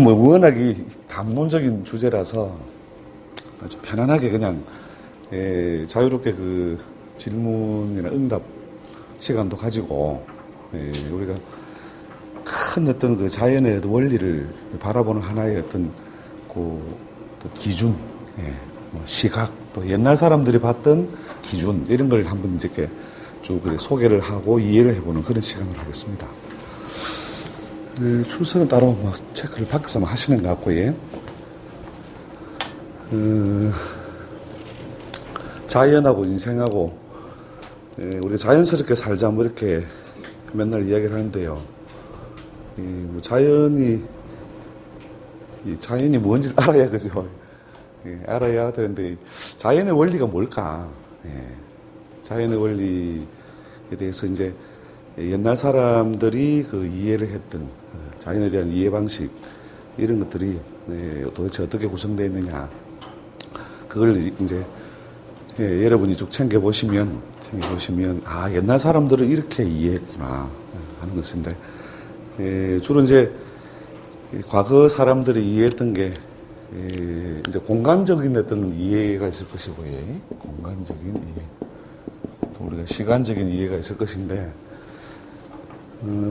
뭐 워낙이 담론적인 주제라서 아주 편안하게 그냥 자유롭게 그 질문이나 응답 시간도 가지고 우리가 큰 어떤 그 자연의 원리를 바라보는 하나의 어떤 그 기준, 뭐 시각, 또 옛날 사람들이 봤던 기준 이런 걸 한번 이렇게 쭉 소개를 하고 이해를 해보는 그런 시간을 하겠습니다. 출석은 따로 뭐 체크를 밖에서만 하시는 것 같고, 자연하고 인생하고 우리 자연스럽게 살자 뭐 이렇게 맨날 이야기를 하는데요. 뭐 자연이 뭔지 알아야 그죠? 알아야 되는데 자연의 원리가 뭘까? 자연의 원리에 대해서 이제 옛날 사람들이 그 이해를 했던 자연에 대한 이해 방식 이런 것들이 도대체 어떻게 구성되어 있느냐 그걸 이제 여러분이 쭉 챙겨보시면 아 옛날 사람들은 이렇게 이해했구나 하는 것인데 주로 이제 과거 사람들이 이해했던 게 이제 공간적인 어떤 이해가 있을 것이고요. 공간적인 이해. 또 우리가 시간적인 이해가 있을 것인데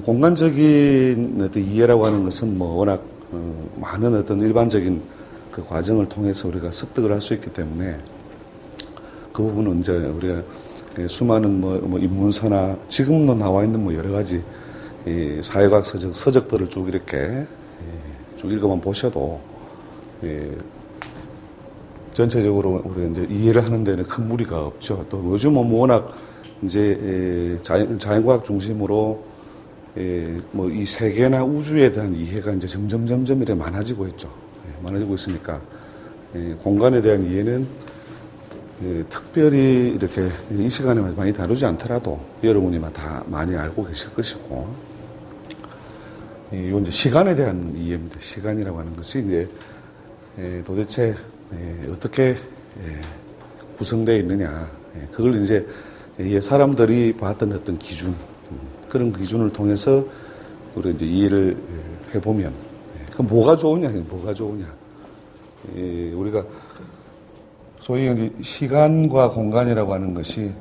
공간적인 어떤 이해라고 하는 것은 뭐 워낙 많은 어떤 일반적인 그 과정을 통해서 우리가 습득을 할 수 있기 때문에 그 부분은 이제 우리가 수많은 뭐 인문서나 지금도 나와 있는 뭐 여러 가지 사회과학 서적들을 쭉 이렇게 쭉 읽어만 보셔도 전체적으로 우리가 이제 이해를 하는 데는 큰 무리가 없죠. 또 요즘은 뭐 워낙 이제 자연과학 중심으로 뭐 이 세계나 우주에 대한 이해가 이제 점점 이렇게 많아지고 있죠. 많아지고 있으니까 공간에 대한 이해는 특별히 이렇게 이 시간에 많이 다루지 않더라도 여러분이 다 많이 알고 계실 것이고, 이건 이제 시간에 대한 이해입니다. 시간이라고 하는 것이 이제 도대체 어떻게 구성되어 있느냐, 그걸 이제 사람들이 봤던 어떤 기준, 그런 기준을 통해서 우리 이제 이해를 해보면, 그럼 뭐가 좋으냐, 우리가 소위 이제 시간과 공간이라고 하는 것이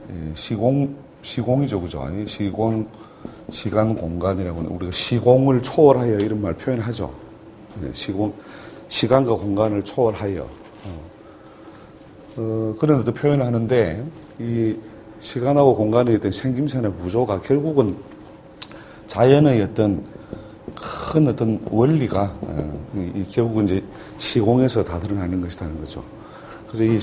시공이죠, 그죠? 시간 공간이라고 하는 우리가 시공을 초월하여 이런 말 표현하죠. 시간과 공간을 초월하여 그런 어떤 표현을 하는데 이 시간하고 공간의 어떤 생김새나 구조가 결국은 자연의 어떤 큰 어떤 원리가 결국은 이제 시공에서 다 드러나는 것이라는 거죠. 그래서 이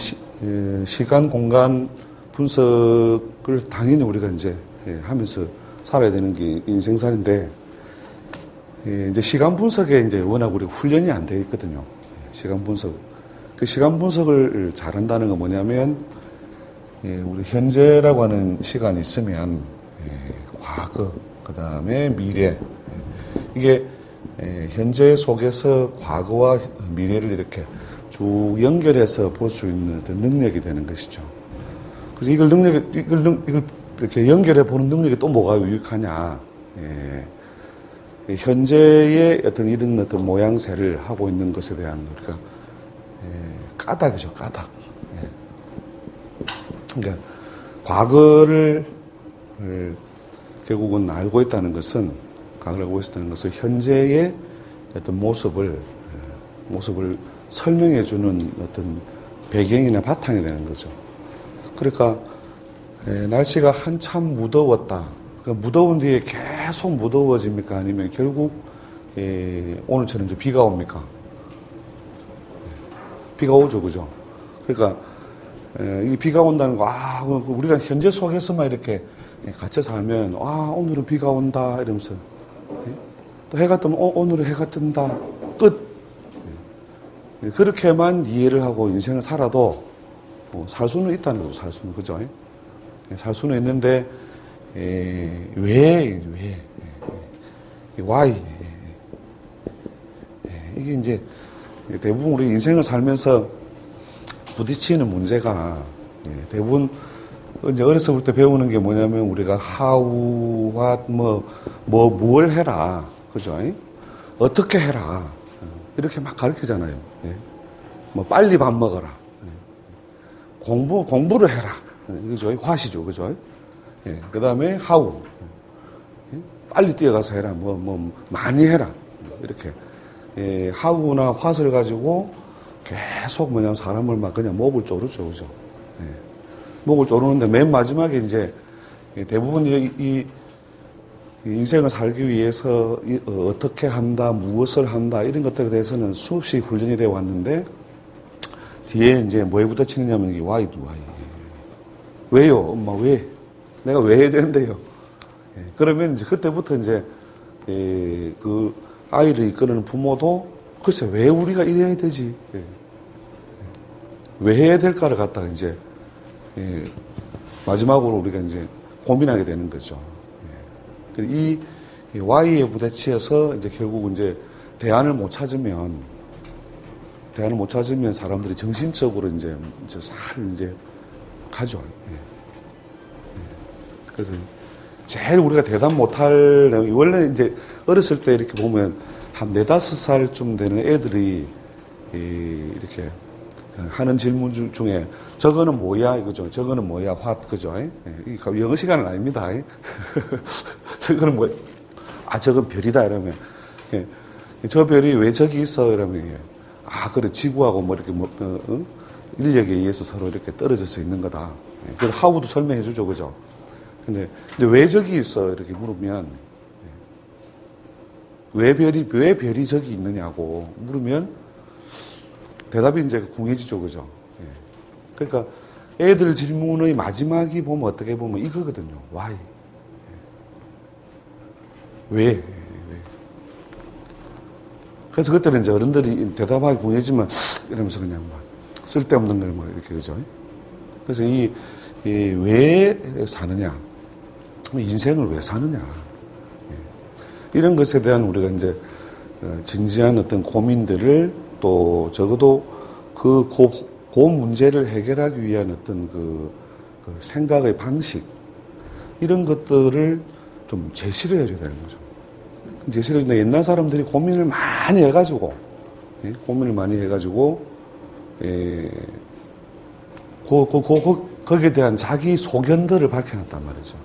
시간 공간 분석을 당연히 우리가 이제 하면서 살아야 되는 게 인생살인데 이제 시간 분석에 이제 워낙 우리 훈련이 안 되어 있거든요. 시간 분석. 그 시간 분석을 잘한다는 건 뭐냐면 우리 현재라고 하는 시간이 있으면 과거, 그 다음에 미래. 이게 현재 속에서 과거와 미래를 이렇게 쭉 연결해서 볼 수 있는 어떤 능력이 되는 것이죠. 그래서 이걸 이렇게 연결해 보는 능력이 또 뭐가 유익하냐. 현재의 어떤 이런 어떤 모양새를 하고 있는 것에 대한 우리가 까닭이죠, 까닭. 그러니까 과거를 결국은 알고 있다는 것은 현재의 어떤 모습을 설명해 주는 어떤 배경이나 바탕이 되는 거죠. 그러니까 날씨가 한참 무더웠다. 그러니까 무더운 뒤에 계속 무더워집니까? 아니면 결국 오늘처럼 이제 비가 옵니까? 비가 오죠, 그죠? 그러니까 이 비가 온다는 거, 우리가 현재 속에서만 이렇게 갇혀 살면 오늘은 비가 온다 이러면서 또 해가 뜨면 오늘은 해가 뜬다 끝. 그렇게만 이해를 하고 인생을 살아도 살 수는 있다는 거죠. 살 수는, 그죠? 살 수는 있는데 왜 why 이게 이제 대부분 우리 인생을 살면서 부딪히는 문제가 대부분 이제 어려서부터 배우는 게 뭐냐면 우리가 how, what, 뭘 해라, 그죠? 어떻게 해라. 이렇게 막 가르치잖아요. 예. 뭐 빨리 밥 먹어라. 예. 공부를 해라. 그죠? 화시죠. 그죠? 예. 그 다음에 하우. 예. 빨리 뛰어가서 해라. 많이 해라. 이렇게. 예. 하우나 화를 가지고 계속 뭐냐면 사람을 막 그냥 목을 조르죠. 그죠? 예. 목을 조르는데 맨 마지막에 이제 대부분 이 인생을 살기 위해서 어떻게 한다, 무엇을 한다, 이런 것들에 대해서는 수없이 훈련이 되어 왔는데, 뒤에 이제 뭐에 부딪히느냐면, 이게 why. 왜요? 엄마, 왜? 내가 왜 해야 되는데요? 예, 그러면 이제 그때부터 이제, 그 아이를 이끄는 부모도, 글쎄, 왜 우리가 이래야 되지? 예. 왜 해야 될까를 갖다가 이제, 마지막으로 우리가 이제 고민하게 되는 거죠. 이 Y에 부딪혀서 이제 결국 이제 대안을 못 찾으면 사람들이 정신적으로 이제 살 이제 가죠. 그래서 제일 우리가 대답 못할 내용이 원래 이제 어렸을 때 이렇게 보면 한 4-5살쯤 되는 애들이 이렇게 하는 질문 중에 저거는 뭐야 이거죠. 저거는 뭐야 그죠. 이게 영어 시간은 아닙니다. 저거는 뭐야? 저건 별이다 이러면 저 별이 왜 저기 있어 이러면 그래 지구하고 뭐 이렇게 인력에 의해서 서로 이렇게 떨어져서 있는 거다. 그래서 하우도 설명해 주죠. 그죠. 근데 왜 저기 있어 이렇게 물으면 왜 별이 저기 있느냐고 물으면 대답이 이제 궁해지죠. 그죠? 예. 그러니까 애들 질문의 마지막이 보면 어떻게 보면 이거거든요. why. 왜? 그래서 그때는 이제 어른들이 대답하기 궁해지면 이러면서 그냥 막 쓸데없는 걸 뭐 이렇게 그죠? 그래서 왜 사느냐? 인생을 왜 사느냐? 이런 것에 대한 우리가 이제 진지한 어떤 고민들을 또 적어도 그 문제를 해결하기 위한 어떤 그 생각의 방식 이런 것들을 좀 제시를 해줘야 되는 거죠. 제시를 해주는데 옛날 사람들이 고민을 많이 해가지고 거기에 대한 자기 소견들을 밝혀놨단 말이죠.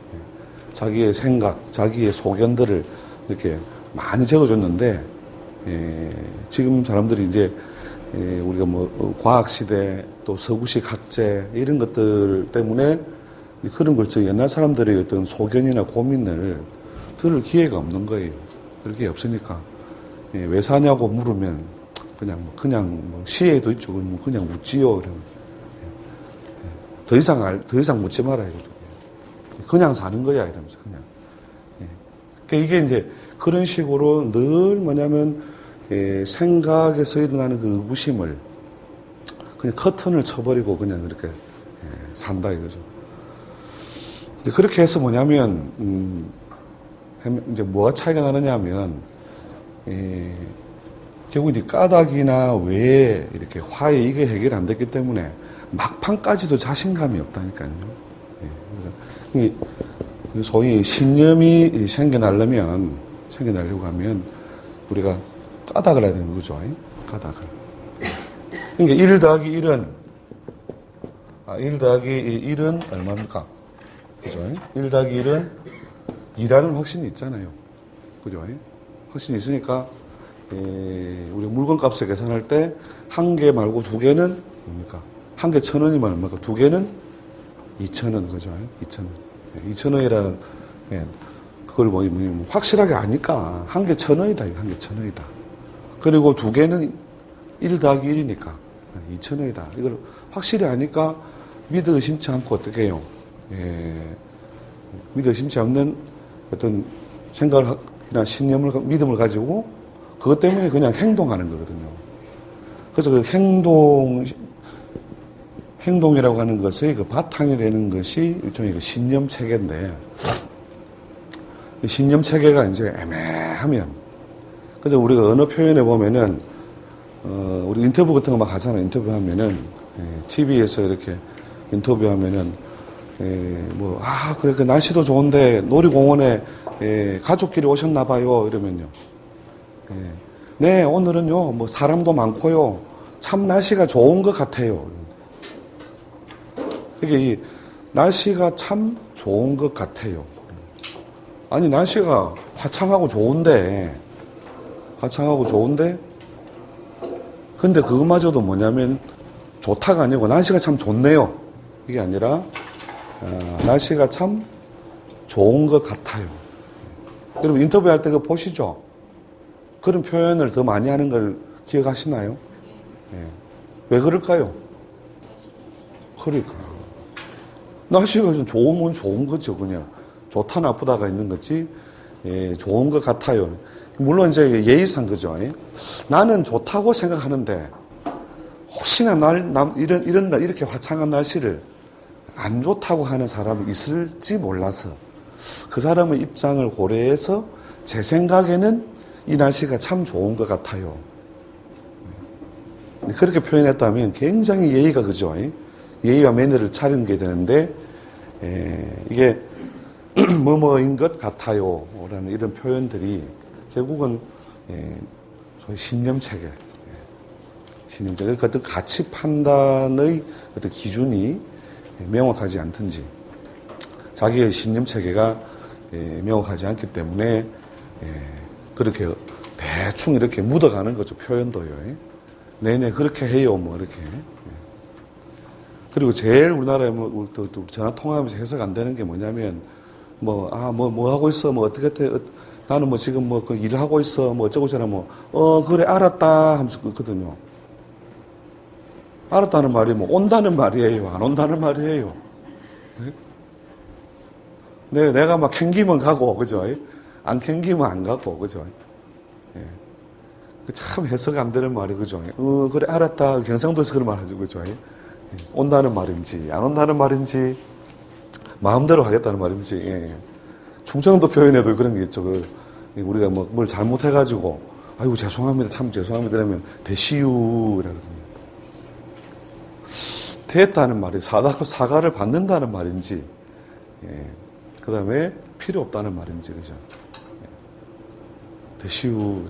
자기의 생각, 자기의 소견들을 이렇게 많이 적어줬는데 지금 사람들이 이제 우리가 뭐 과학시대 또 서구식 학제 이런 것들 때문에 그런 걸 옛날 사람들의 어떤 소견이나 고민을 들을 기회가 없는 거예요. 그럴 기회 없으니까 왜 사냐고 물으면 그냥 뭐 시에도 있죠. 그냥 묻지요. 더 이상 묻지 말아요. 그냥 사는 거야 이러면서 그냥. 그러니까 이게 이제 그런 식으로 늘 뭐냐면 생각에서 일어나는 그 의구심을 그냥 커튼을 쳐버리고 그냥 그렇게 산다 이거죠. 그렇게 해서 뭐냐면 이제 뭐가 차이가 나느냐면 결국 이제 까닭이나 왜 이렇게 화해 이게 해결 안 됐기 때문에 막판까지도 자신감이 없다니까요. 소위 신념이 생겨나려고 하면 우리가 까닭을 해야 되는 거죠. 까닭을. 그러니까 1 더하기 1은 1 더하기 1은 얼마입니까? 그죠? 1 더하기 1은 2라는 확신이 있잖아요. 그죠? 확신이 있으니까 우리 물건값을 계산할 때 한 개 말고 두 개는 뭡니까? 한 개 1,000원이면 얼마입니까? 두 개는 2,000원. 그죠? 2,000원. 2,000원이라는 그걸 뭐 확실하게 아니까 한 개 1,000원이다. 한 개 1,000원이다. 그리고 두 개는 1 더하기 1이니까 2,000원이다. 이걸 확실히 아니까 믿어 의심치 않고 어떻게 해요? 믿어 의심치 않는 어떤 생각이나 믿음을 가지고 그것 때문에 그냥 행동하는 거거든요. 그래서 그 행동이라고 하는 것의 그 바탕이 되는 것이 일종의 그 신념 체계인데, 신념 체계가 이제 애매하면, 그래서 우리가 언어 표현에 보면은, 우리 인터뷰 같은 거 막 하잖아요. 인터뷰하면은, TV에서 이렇게 인터뷰하면은, 그래, 그 날씨도 좋은데 놀이공원에 가족끼리 오셨나봐요. 이러면요. 네, 오늘은요, 뭐 사람도 많고요, 참 날씨가 좋은 것 같아요. 이게 이 날씨가 참 좋은 것 같아요. 아니, 날씨가 화창하고 좋은데, 근데 그것마저도 뭐냐면, 좋다가 아니고, 날씨가 참 좋네요. 이게 아니라, 날씨가 참 좋은 것 같아요. 여러분, 인터뷰할 때 그거 보시죠? 그런 표현을 더 많이 하는 걸 기억하시나요? 예. 왜 그럴까요? 그러니까. 날씨가 좀 좋으면 좋은 거죠, 그냥. 좋다, 나쁘다가 있는 거지. 예, 좋은 것 같아요. 물론 이제 예의상 그죠. 나는 좋다고 생각하는데, 혹시나 이런 날, 이렇게 화창한 날씨를 안 좋다고 하는 사람이 있을지 몰라서, 그 사람의 입장을 고려해서 제 생각에는 이 날씨가 참 좋은 것 같아요. 그렇게 표현했다면 굉장히 예의가 그죠. 예의와 매너를 차리는 게 되는데, 이게 뭐뭐인 것 같아요 라는 이런 표현들이 결국은 소위 신념체계, 그 어떤 가치 판단의 어떤 기준이 명확하지 않든지, 자기의 신념체계가 명확하지 않기 때문에 그렇게 대충 이렇게 묻어가는 거죠, 표현도요. 네네 그렇게 해요, 뭐 이렇게. 그리고 제일 우리나라에 뭐 전화 통화하면서 해석 안 되는 게 뭐냐면, 뭐 하고 있어, 뭐 어떻게 나는 뭐 지금 뭐 그 일을 하고 있어, 뭐 어쩌고저쩌고, 뭐 그래 알았다 하면서 그거든요. 알았다는 말이 뭐 온다는 말이에요, 안 온다는 말이에요. 네, 내가 막 캥기면 가고, 그죠? 안 캥기면 안 가고, 그죠? 예. 참 해석 안 되는 말이, 그죠? 그래, 알았다. 경상도에서 그런 말 하죠, 그죠? 예. 온다는 말인지, 안 온다는 말인지, 마음대로 하겠다는 말인지, 예. 충청도 표현에도 그런 게 있죠. 우리가 뭐 뭘 잘못해가지고, 아이고, 죄송합니다. 참 죄송합니다. 이러면, 대시유, 이라거든요. 됐다는 말이 사과를 받는다는 말인지, 예. 그 다음에 필요 없다는 말인지, 그죠? 대시우.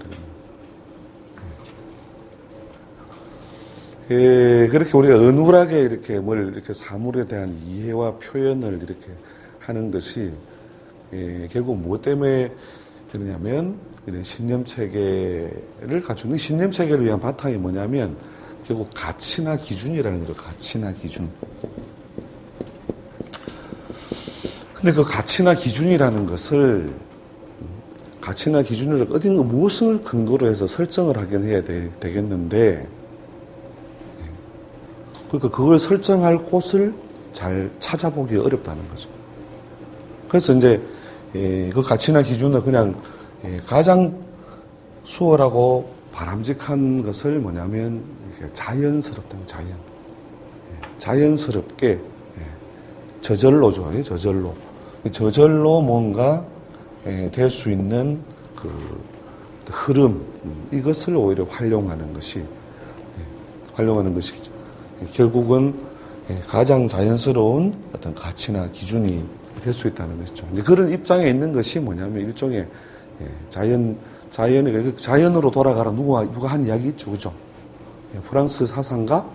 그렇게 우리가 은울하게 이렇게 이렇게 사물에 대한 이해와 표현을 이렇게 하는 것이, 결국 무엇 때문에 되느냐면, 이런 신념체계를 갖추는, 신념체계를 위한 바탕이 뭐냐면, 결국 가치나 기준이라는 거죠. 가치나 기준. 근데 그 가치나 기준이라는 것을, 가치나 기준을 어딘가 무엇을 근거로 해서 설정을 하긴 해야 되겠는데, 그러니까 그걸 설정할 곳을 잘 찾아보기 어렵다는 거죠. 그래서 이제 그 가치나 기준을 그냥 가장 수월하고 바람직한 것을 뭐냐면 자연스럽다. 자연스럽게 저절로죠. 저절로 뭔가 될 수 있는 그 흐름, 이것을 오히려 활용하는 것이죠. 결국은 가장 자연스러운 어떤 가치나 기준이 될 수 있다는 것이죠. 그런 입장에 있는 것이 뭐냐면 일종의 자연으로 돌아가라. 누가 한 이야기 있죠, 그죠? 프랑스 사상가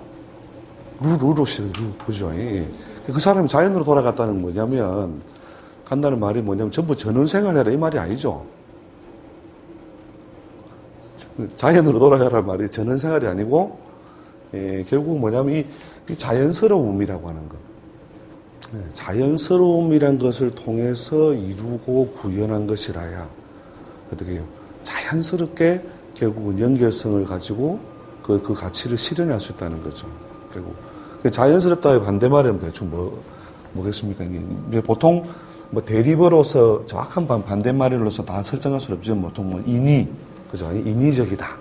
루로시, 그죠? 그 사람이 자연으로 돌아갔다는 뭐냐면, 간다는 말이 뭐냐면 전부 전원생활해라 이 말이 아니죠. 자연으로 돌아가라는 말이 전원생활이 아니고, 결국 뭐냐면 이 자연스러움이라고 하는 것. 자연스러움이란 것을 통해서 이루고 구현한 것이라야 어떻게 해요? 자연스럽게 결국은 연결성을 가지고 그 가치를 실현할 수 있다는 거죠. 결국 자연스럽다의 반대말은 대충 뭐겠습니까? 보통 뭐 대립어로서 정확한 반대말로서 다 설정할 수 없지만 보통 뭐 그죠? 인위적이다.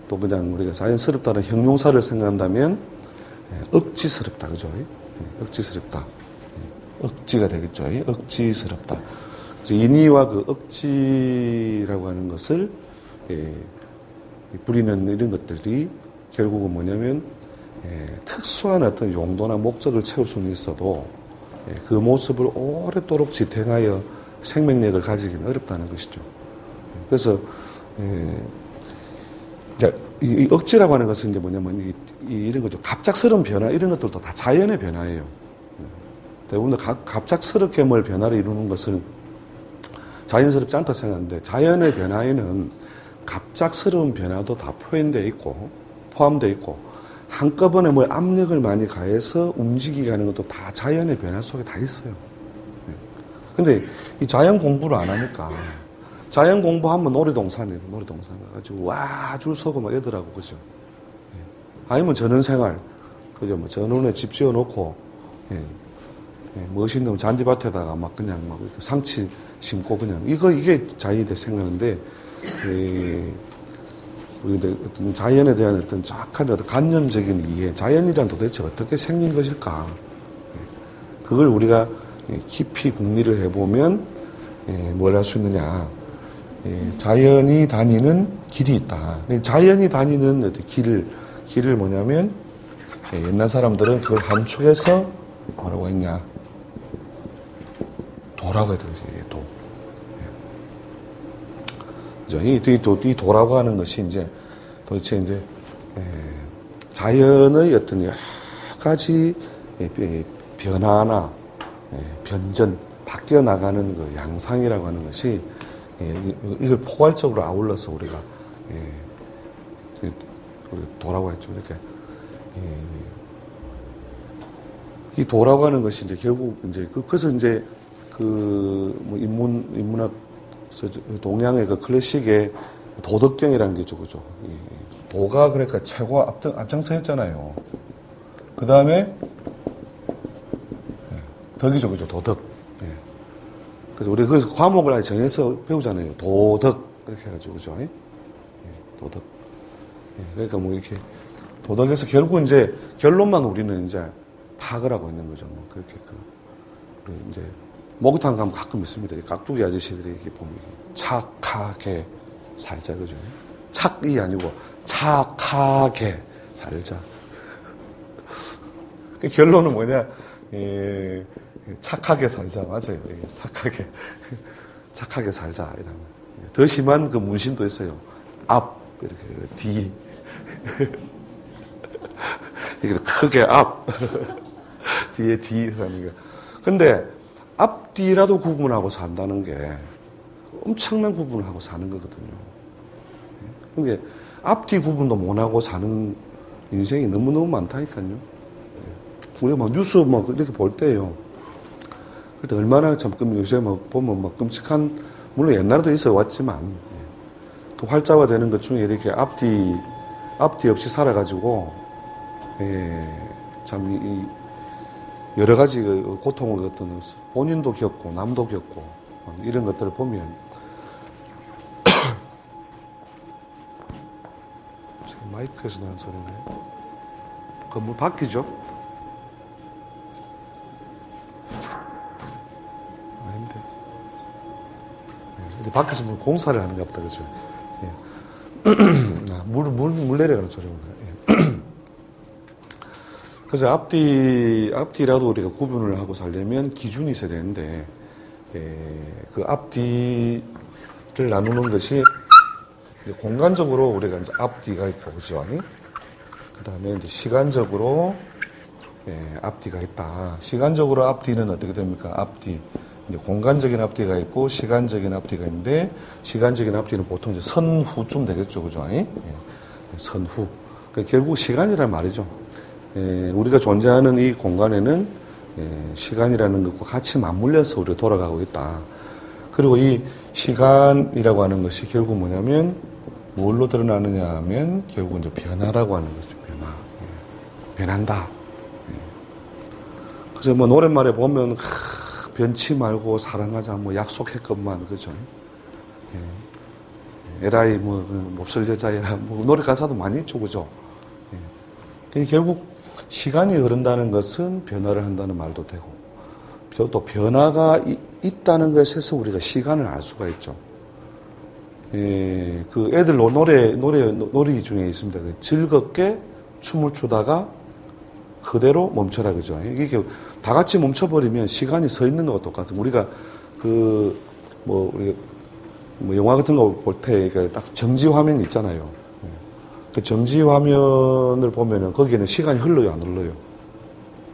또 그냥 우리가 자연스럽다는 형용사를 생각한다면 억지스럽다, 그죠? 억지스럽다. 억지가 되겠죠. 억지스럽다. 인위와 그 억지라고 하는 것을 부리는 이런 것들이 결국은 뭐냐면 특수한 어떤 용도나 목적을 채울 수는 있어도 그 모습을 오랫도록 지탱하여 생명력을 가지기는 어렵다는 것이죠. 그래서 이제 이 억지라고 하는 것은 이제 뭐냐면 이런 거죠. 갑작스러운 변화 이런 것들도 다 자연의 변화예요. 대부분 갑작스럽게 뭘 변화를 이루는 것은 자연스럽지 않다 생각하는데 자연의 변화에는 갑작스러운 변화도 다 포함되어 있고 한꺼번에 뭘 압력을 많이 가해서 움직이게 하는 것도 다 자연의 변화 속에 다 있어요. 근데 이 자연 공부를 안 하니까 자연 공부하면 놀이동산이에요. 놀이동산 가가지고 와 줄 서고 막 애들하고 그죠. 아니면 전원생활 그죠. 뭐 전원에 집 지어놓고 멋있는 잔디밭에다가 막 그냥 막 상치 심고 그냥 이게 자연이 생각하는데 우리 어떤 자연에 대한 어떤 정확한 어떤 관념적인 이해, 자연이란 도대체 어떻게 생긴 것일까? 그걸 우리가 깊이 궁리를 해보면 뭘 할 수 있느냐? 자연이 다니는 길이 있다. 자연이 다니는 어떤 길을 뭐냐면 옛날 사람들은 그걸 함축해서 뭐라고 했냐? 도라고 했더니 도. 이 도라고 하는 것이 이제 도대체 이제 자연의 어떤 여러 가지 변화나 변전 바뀌어 나가는 그 양상이라고 하는 것이 이걸 포괄적으로 아울러서 우리가 도라고 했죠. 이렇게 이 도라고 하는 것이 이제 결국 이제 그래서 이제 뭐 인문학 동양의 그 클래식의 도덕경이라는 게 있죠, 그죠? 도가 그러니까 최고 앞장서였잖아요. 그 다음에 덕이죠, 그죠? 도덕. 그래서 우리 그래서 과목을 아예 정해서 배우잖아요. 도덕 이렇게 해가지고 그죠? 도덕. 그러니까 뭐 이렇게 도덕에서 결국 이제 결론만 우리는 이제 파악을 하고 있는 거죠. 뭐 그렇게 우리 이제 목욕탕 가면 가끔 있습니다. 깍두기 아저씨들이 이렇게 보면 착하게 살자, 그죠? 착이 아니고 착하게 살자. 그 결론은 뭐냐? 착하게 살자, 맞아요. 착하게 살자. 이러면 더 심한 그 문신도 있어요. 앞 이렇게 뒤 이렇게 크게 앞 뒤에 뒤 사는 거. 근데 앞뒤라도 구분하고 산다는 게 엄청난 구분을 하고 사는 거거든요. 근데 앞뒤 구분도 못하고 사는 인생이 너무너무 많다니까요. 우리가 막 뉴스 막 이렇게 볼 때요. 그때 얼마나 참 요새 막 보면 막 끔찍한, 물론 옛날에도 있어 왔지만, 또 활자화되는 것 중에 이렇게 앞뒤 없이 살아가지고, 참 여러 가지 고통을 어떤 본인도 겪고 남도 겪고 이런 것들을 보면 지금 마이크에서 나는 소리인데 건물 바뀌죠? 아닌데 이제 밖에서 뭐 공사를 하는가 보다 그죠? 물 내려가는 소리인가요? 그래서 앞뒤라도 우리가 구분을 하고 살려면 기준이 있어야 되는데, 그 앞뒤를 나누는 것이 공간적으로 우리가 이제 앞뒤가 있고, 그죠? 그 다음에 이제 시간적으로, 앞뒤가 있다. 시간적으로 앞뒤는 어떻게 됩니까? 앞뒤. 이제 공간적인 앞뒤가 있고, 시간적인 앞뒤가 있는데, 시간적인 앞뒤는 보통 이제 선후쯤 되겠죠, 그죠? 선후. 그러니까 결국 시간이란 말이죠. 우리가 존재하는 이 공간에는 시간이라는 것과 같이 맞물려서 우리가 돌아가고 있다. 그리고 이 시간이라고 하는 것이 결국 뭐냐면 뭘로 드러나느냐 하면 결국 이제 변화라고 하는 거죠. 변한다. 그래서 뭐 노랫말에 보면 변치 말고 사랑하자 뭐 약속했건만 그죠. 에라이 뭐 몹쓸 여자야 뭐 노래 가사도 많이 있죠, 그죠. 결국 시간이 흐른다는 것은 변화를 한다는 말도 되고 또 변화가 있다는 것에서 우리가 시간을 알 수가 있죠. 그 애들 놀이 중에 있습니다. 즐겁게 춤을 추다가 그대로 멈춰라 그죠. 이게 다 같이 멈춰버리면 시간이 서 있는 것과 똑같은. 우리가 우리가 뭐 영화 같은 거 볼 때 딱 정지 화면 있잖아요. 그 정지 화면을 보면은 거기에는 시간이 흘러요, 안 흘러요?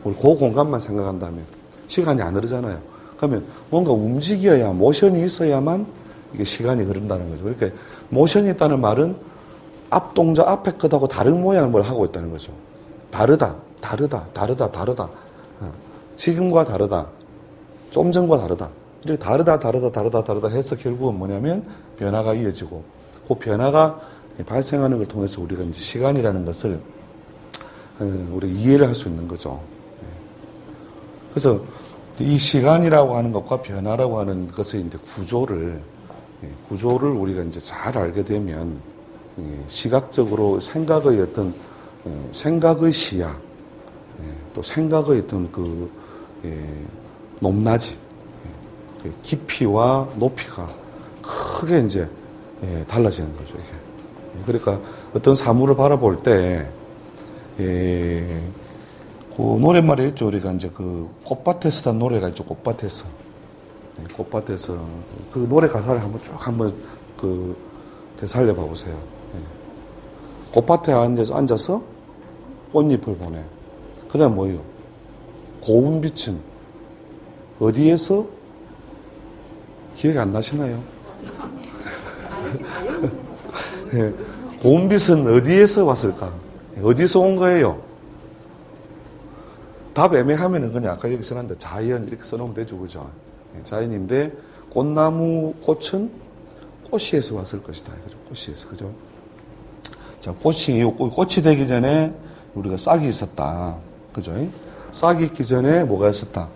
우리 그 공간만 생각한다면 시간이 안 흐르잖아요. 그러면 뭔가 움직여야, 모션이 있어야만 이게 시간이 흐른다는 거죠. 그러니까 모션이 있다는 말은 앞 동작, 앞에 것하고 다른 모양을 뭘 하고 있다는 거죠. 다르다. 지금과 다르다. 좀 전과 다르다. 이렇게 다르다 해서 결국은 뭐냐면 변화가 이어지고, 그 변화가 발생하는 걸 통해서 우리가 이제 시간이라는 것을 우리가 이해를 할 수 있는 거죠. 그래서 이 시간이라고 하는 것과 변화라고 하는 것의 이제 구조를 우리가 이제 잘 알게 되면 시각적으로 생각의 어떤 생각의 시야, 또 생각의 어떤 그 높낮이, 깊이와 높이가 크게 이제 달라지는 거죠. 이게. 그러니까 어떤 사물을 바라볼 때, 그 노랫말에 있죠. 우리가 이제 그 꽃밭에서 단 노래가 있죠. 꽃밭에서 그 노래 가사를 한번 그 되살려 봐 보세요. 꽃밭에 앉아서 꽃잎을 보내. 그 다음 뭐예요? 고운 빛은 어디에서 기억이 안 나시나요? 고운 빛은 어디에서 왔을까? 어디서 온 거예요? 답 애매하면은 그냥 아까 여기 써놨는데 자연 이렇게 써놓으면 되죠, 그죠? 자연인데 꽃나무 꽃은 꽃이에서 왔을 것이다, 그죠? 꽃이에서, 그죠? 자, 꽃이 되기 전에 우리가 싹이 있었다, 그죠? 싹이 있기 전에 뭐가 있었다?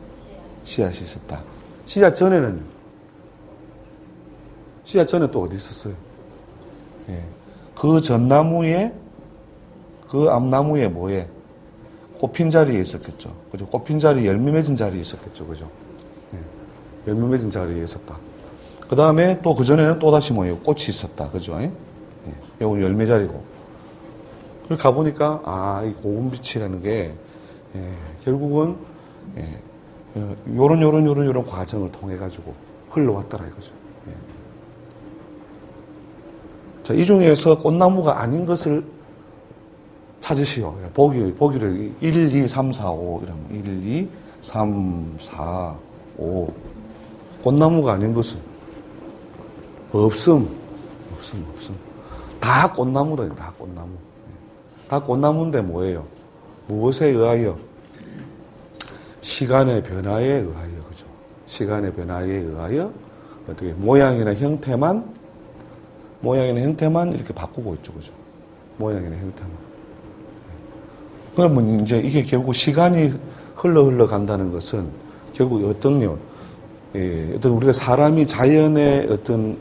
씨앗이 있었다. 씨앗 전에 또 어디 있었어요? 그 전나무에, 그 앞나무에 뭐에? 꽃핀 자리에 있었겠죠. 그죠? 꽃핀 자리, 열매 맺은 자리에 있었겠죠. 그죠? 열매 맺은 자리에 있었다. 그 다음에 또 그전에는 또 다시 뭐예요? 꽃이 있었다. 그죠? 요건 열매 자리고. 그걸 가보니까, 이 고운 빛이라는 게, 결국은, 요런 과정을 통해가지고 흘러왔더라 이거죠. 자, 이 중에서 꽃나무가 아닌 것을 찾으시오. 보기를 1, 2, 3, 4, 5 이러면 1, 2, 3, 4, 5 꽃나무가 아닌 것은 없음. 다 꽃나무다. 다 꽃나무. 다 꽃나무인데 뭐예요? 무엇에 의하여? 시간의 변화에 의하여. 그죠? 시간의 변화에 의하여 어떻게 모양이나 형태만 이렇게 바꾸고 있죠. 그죠? 모양이나 형태만. 그러면 이제 이게 결국 시간이 흘러 간다는 것은 결국 어떤 우리가 사람이 자연의 어떤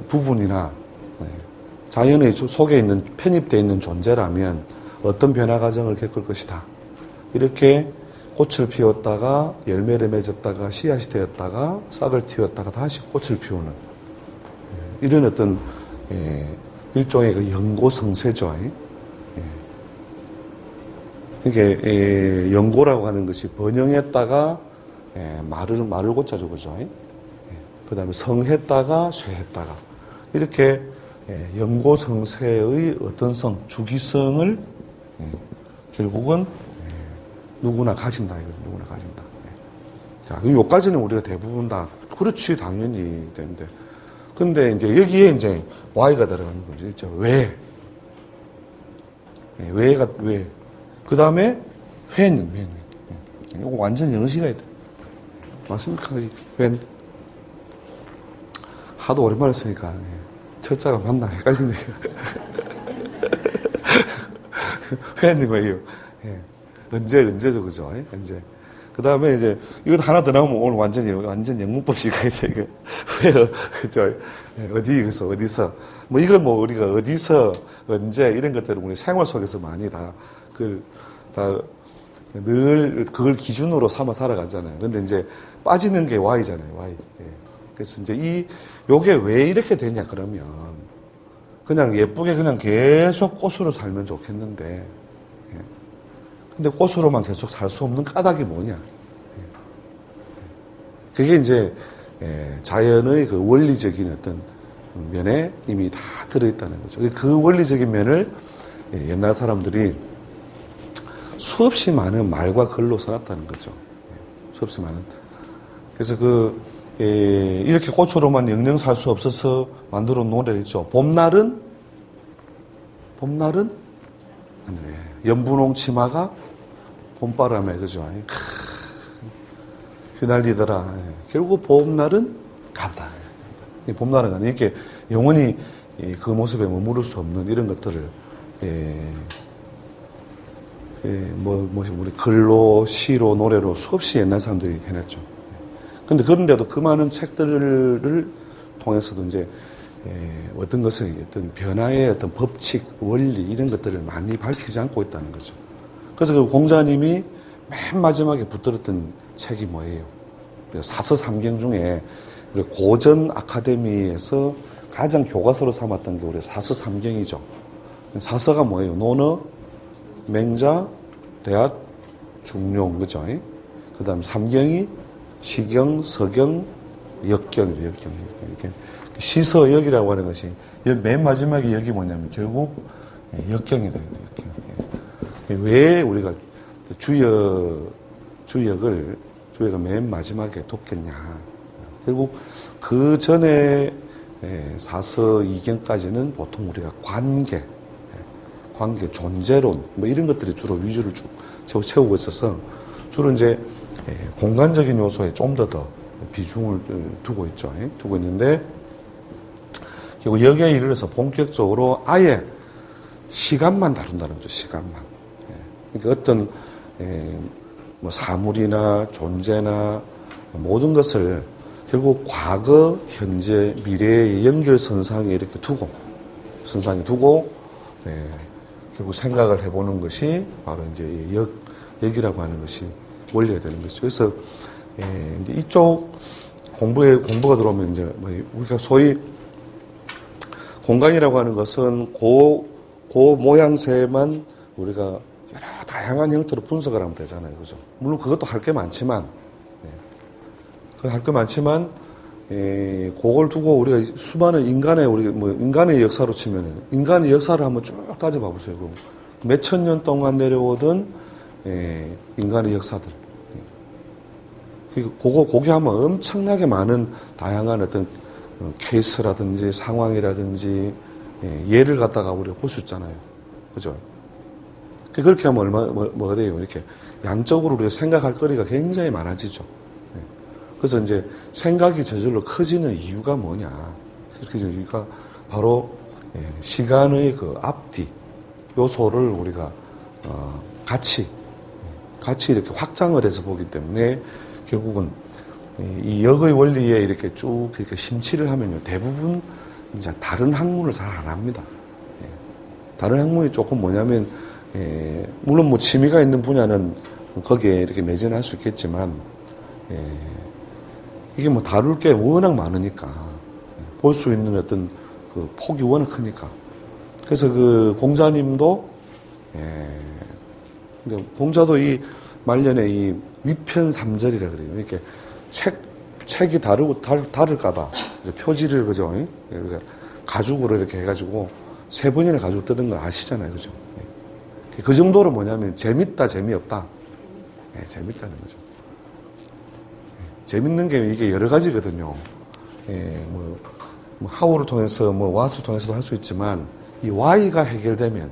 부분이나 자연의 속에 있는 편입되어 있는 존재라면 어떤 변화 과정을 겪을 것이다. 이렇게 꽃을 피웠다가 열매를 맺었다가 씨앗이 되었다가 싹을 틔웠다가 다시 꽃을 피우는 이런 어떤 일종의 그 연고성세죠. 이게 연고라고 하는 것이 번영했다가 말을 고짜죠, 그죠? 그 다음에 성했다가 쇠했다가 이렇게 연고성세의 어떤 주기성을 결국은 누구나 가진다, 이거죠. 누구나 가진다. 자, 요까지는 우리가 대부분 다 그렇지 당연히 되는데, 근데 이제 여기에 이제 Y가 들어가는 거죠. 있죠. 왜? 왜? 그 다음에 when. 이거 완전 영어시가 있다. 맞습니까? when. 하도 오랜만에 쓰니까 철자가 맞나 헷갈리네요. when이 뭐예요? 언제죠, 그죠? 언제. 그 다음에 이제 이거 하나 더 나오면 오늘 완전 영문법식 가야 돼. 이거 왜, 그죠? 어디서. 뭐 이건 뭐 우리가 어디서, 언제 이런 것들을 우리 생활 속에서 많이 늘 그걸 기준으로 삼아 살아가잖아요. 근데 이제 빠지는 게 Y잖아요, Y. 그래서 이제 요게 왜 이렇게 되냐, 그러면. 그냥 예쁘게 그냥 계속 꽃으로 살면 좋겠는데, 근데 꽃으로만 계속 살 수 없는 까닭이 뭐냐. 그게 이제, 자연의 그 원리적인 어떤 면에 이미 다 들어있다는 거죠. 그 원리적인 면을 옛날 사람들이 수없이 많은 말과 글로 써놨다는 거죠. 수없이 많은. 그래서 이렇게 꽃으로만 영영 살 수 없어서 만들어 놓은 노래가 있죠. 봄날은 연분홍 치마가 봄바람에, 그죠? 휘날리더라. 결국 봄날은 간다. 봄날은 간다. 이렇게 영원히 그 모습에 머무를 수 없는 이런 것들을, 우리 글로, 시로, 노래로 수없이 옛날 사람들이 해냈죠. 근데 그런데도 그 많은 책들을 통해서도 이제, 어떤 것을, 어떤 변화의 어떤 법칙, 원리, 이런 것들을 많이 밝히지 않고 있다는 거죠. 그래서 그 공자님이 맨 마지막에 붙들었던 책이 뭐예요? 사서삼경 중에 고전 아카데미에서 가장 교과서로 삼았던 게 우리 사서삼경이죠. 사서가 뭐예요? 논어, 맹자, 대학, 중용, 그죠? 그 다음 삼경이 시경, 서경, 역경이래요, 역경. 이렇게. 시서역이라고 하는 것이 맨 마지막에 역이 뭐냐면 결국 역경이다. 역경. 왜 우리가 주역을 맨 마지막에 뒀겠냐. 결국 그 전에 사서 이경까지는 보통 우리가 관계, 존재론, 뭐 이런 것들이 주로 위주를 쭉 채우고 있어서 주로 이제 공간적인 요소에 좀 더 비중을 두고 있죠. 두고 있는데, 결국 여기에 이르러서 본격적으로 아예 시간만 다룬다는 거죠. 시간만. 그러니까 어떤 뭐 사물이나 존재나 모든 것을 결국 과거, 현재, 미래의 연결선상에 이렇게 두고 결국 생각을 해보는 것이 바로 이제 역이라고 하는 것이 원리가 되는 것이죠. 그래서 이제 이쪽 공부가 들어오면 이제 우리가 소위 공간이라고 하는 것은 그 모양새만 우리가 여러 다양한 형태로 분석을 하면 되잖아요. 그죠? 물론 그것도 할 게 많지만, 그걸 두고 우리가 수많은 인간의 역사로 치면은, 인간의 역사를 한번 쭉 따져봐 보세요. 몇천 년 동안 내려오던, 인간의 역사들. 거기 하면 엄청나게 많은 다양한 어떤 케이스라든지 상황이라든지 예를 갖다가 우리가 볼 수 있잖아요. 그죠? 그렇게 하면 뭐가 돼요? 이렇게 양적으로 우리가 생각할 거리가 굉장히 많아지죠. 그래서 이제 생각이 저절로 커지는 이유가 뭐냐? 이렇게 이유가 바로 시간의 그 앞뒤 요소를 우리가 같이 이렇게 확장을 해서 보기 때문에 결국은 이 역의 원리에 이렇게 쭉 이렇게 심취를 하면요, 대부분 이제 다른 학문을 잘 안 합니다. 다른 학문이 조금 뭐냐면, 물론 뭐 취미가 있는 분야는 거기에 이렇게 매진할 수 있겠지만, 이게 뭐 다룰 게 워낙 많으니까, 볼 수 있는 어떤 그 폭이 워낙 크니까. 그래서 그 공자님도, 공자도 이 말년에 이 위편삼절이라 그래요. 이렇게 책이 다를까봐 표지를, 그죠? 그러니까 가죽으로 이렇게 해가지고 세 번이나 가죽 뜯은 걸 아시잖아요. 그죠? 그 정도로 뭐냐면 재밌다, 재미없다. 재밌다는 거죠. 재밌는 게 이게 여러 가지거든요. 뭐 하우를 통해서, 왓을 통해서도 할 수 있지만, 이 Y가 해결되면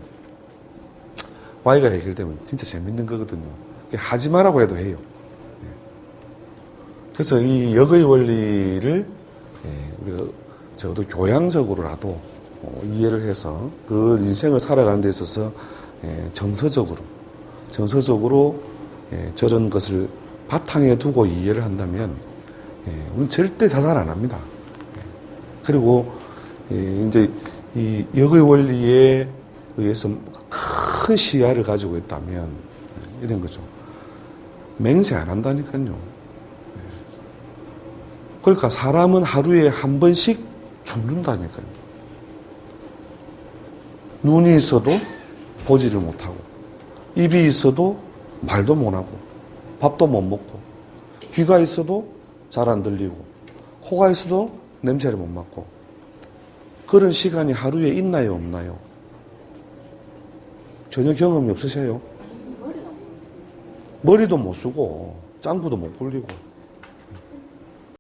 진짜 재밌는 거거든요. 하지 마라고 해도 해요. 그래서 이 역의 원리를 우리가 적어도 교양적으로라도 이해를 해서 그 인생을 살아가는 데 있어서 정서적으로 저런 것을 바탕에 두고 이해를 한다면 우리는 절대 자살 안 합니다. 그리고 이제 이 역의 원리에 의해서 큰 시야를 가지고 있다면 이런 거죠. 맹세 안 한다니까요. 그러니까 사람은 하루에 한 번씩 죽는다니까요. 눈이 있어도 보지를 못하고, 입이 있어도 말도 못하고, 밥도 못 먹고, 귀가 있어도 잘 안 들리고, 코가 있어도 냄새를 못 맡고, 그런 시간이 하루에 있나요, 없나요? 전혀 경험이 없으세요? 머리도 못 쓰고 짱구도 못 굴리고